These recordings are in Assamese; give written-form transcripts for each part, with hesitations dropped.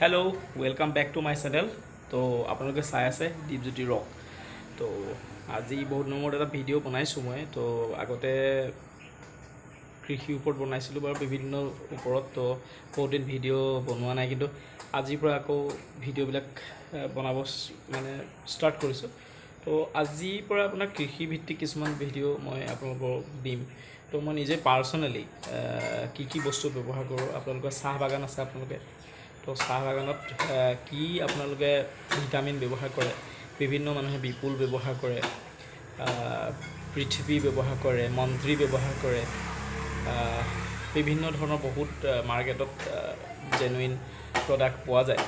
Hello welcome back to my channel. तो आपलोगे चाই আছে দীপজ্যোতি ৰক। তো আজি বহুত নম্বৰত এটা ভিডিঅ' বনাইছোঁ মই। তো আগতে কৃষিৰ ওপৰত বনাইছিলোঁ বাৰু বিভিন্ন ওপৰত। তো বহুত দিন ভিডিঅ' বনোৱা নাই, কিন্তু আজিৰ পৰা আকৌ ভিডিঅ'বিলাক বনাব মানে ষ্টাৰ্ট কৰিছোঁ। তো আজিৰ পৰা আপোনাৰ কৃষিভিত্তিক কিছুমান ভিডিঅ' মই আপোনালোকক দিম। তো মই নিজে পাৰ্চনেলি কি বস্তু ব্যৱহাৰ কৰোঁ। আপোনালোকৰ চাহ বাগান আছে, আপোনালোকে তো চাহ বাগানত কি আপোনালোকে ভিটামিন ব্যৱহাৰ কৰে, বিভিন্ন মানুহে বিপুল ব্যৱহাৰ কৰে, পৃথিৱী ব্যৱহাৰ কৰে, মন্ত্ৰী ব্যৱহাৰ কৰে, বিভিন্ন ধৰণৰ বহুত মাৰ্কেটত জেনুইন প্ৰডাক্ট পোৱা যায়।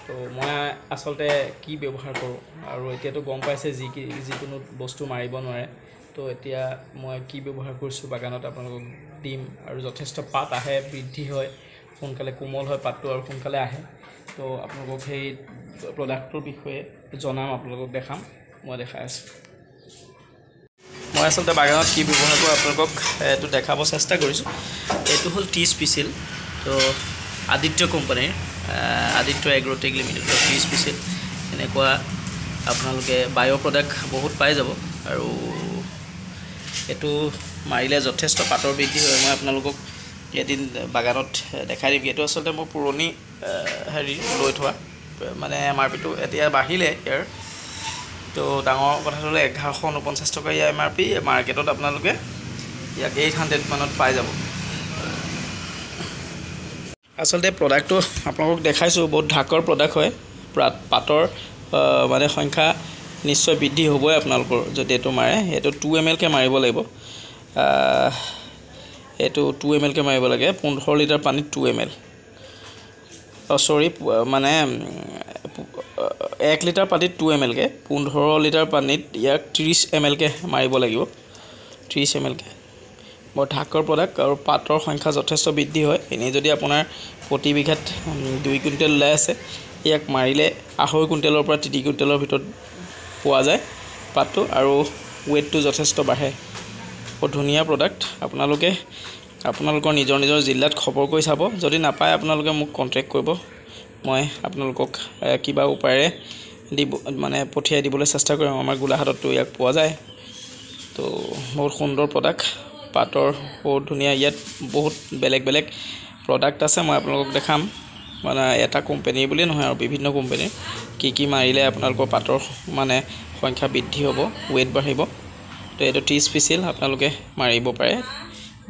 তো মই আচলতে কি ব্যৱহাৰ কৰোঁ, আৰু এতিয়াতো গম পাইছে যিকোনো বস্তু মাৰিব নোৱাৰে। তো এতিয়া মই কি ব্যৱহাৰ কৰিছোঁ বাগানত আপোনালোকক দিম। আৰু যথেষ্ট পাত আহে, বৃদ্ধি হয়, সোনকালে কোমল হয় পাতটো আৰু সোনকালে আহে। তো আপোনালোকক সেই প্ৰডাক্টটোৰ বিষয়ে জনাম, আপোনালোকক দেখাম। মই দেখাই আছোঁ। মই আচলতে বাগানত কি ব্যৱহাৰ কৰোঁ আপোনালোকক এইটো দেখাব চেষ্টা কৰিছোঁ। এইটো হ'ল টি স্পেচিয়েল। তো আদিত্য কোম্পানীৰ আদিত্য এগ্ৰটেক লিমিটেডৰ টি স্পেচিয়েল। এনেকুৱা আপোনালোকে বায়' প্ৰডাক্ট বহুত পাই যাব। আৰু এইটো মাৰিলে যথেষ্ট পাতৰ বৃদ্ধি হয়। মই আপোনালোকক এদিন বাগানত দেখাই দিম। এইটো আচলতে মোৰ পুৰণি লৈ থোৱা মানে MRPটো এতিয়া বাঢ়িলে ইয়াৰ। তো ডাঙৰ কথাটো হ'লে 1149 টকা ইয়াৰ MRP। মাৰ্কেটত আপোনালোকে ইয়াক 800 মানত পাই যাব। আচলতে প্ৰডাক্টটো আপোনালোকক দেখাইছোঁ, বহুত ঢাকৰ প্ৰডাক্ট হয়। পাতৰ মানে সংখ্যা নিশ্চয় বৃদ্ধি হ'বই আপোনালোকৰ যদি এইটো মাৰে। এইটো 2 ml কে মাৰিব লাগিব। এইটো 2 ml কে মাৰিব লাগে। 15 লিটাৰ পানীত 2 ml। মানে 1 লিটাৰ পানীত 2 ml কে, 15 লিটাৰ পানীত ইয়াক 30 ml কে মাৰিব লাগিব। 30 ml কে। বৰ ঢাকৰ প্ৰডাক্ট আৰু পাতৰ সংখ্যা যথেষ্ট বৃদ্ধি হয়। এনেই যদি আপোনাৰ প্ৰতি বিঘাত 2 কুইণ্টেল ওলাই আছে, ইয়াক মাৰিলে 2.5 কুইণ্টেলৰ পৰা 3 কুইণ্টেলৰ ভিতৰত পোৱা যায় পাতটো, আৰু ৱেটটো যথেষ্ট বাঢ়ে। বৰ ধুনীয়া প্ৰডাক্ট। আপোনালোকৰ নিজৰ জিলাত খবৰ কৰি চাব। যদি নাপায় আপোনালোকে মোক কণ্টেক্ট কৰিব। মই আপোনালোকক কিবা উপায়েৰে পঠিয়াই দিবলৈ চেষ্টা কৰিম। আমাৰ গোলাঘাটতো ইয়াক পোৱা যায়। তো বহুত সুন্দৰ প্ৰডাক্ট, পাতৰ বহুত ধুনীয়া। ইয়াত বহুত বেলেগ প্ৰডাক্ট আছে, মই আপোনালোকক দেখাম। মানে এটা কোম্পানী বুলিয়ে নহয়, আৰু বিভিন্ন কোম্পানীৰ কি মাৰিলে আপোনালোকৰ পাতৰ মানে সংখ্যা বৃদ্ধি হ'ব, ৱেট বাঢ়িব। তো এইটো টি স্পেচিয়েল আপোনালোকে মাৰিব পাৰে।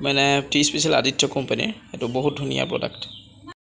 মানে টি স্পেচিয়েল আদিত্য কোম্পানীৰ এইটো বহুত ধুনীয়া প্ৰডাক্ট।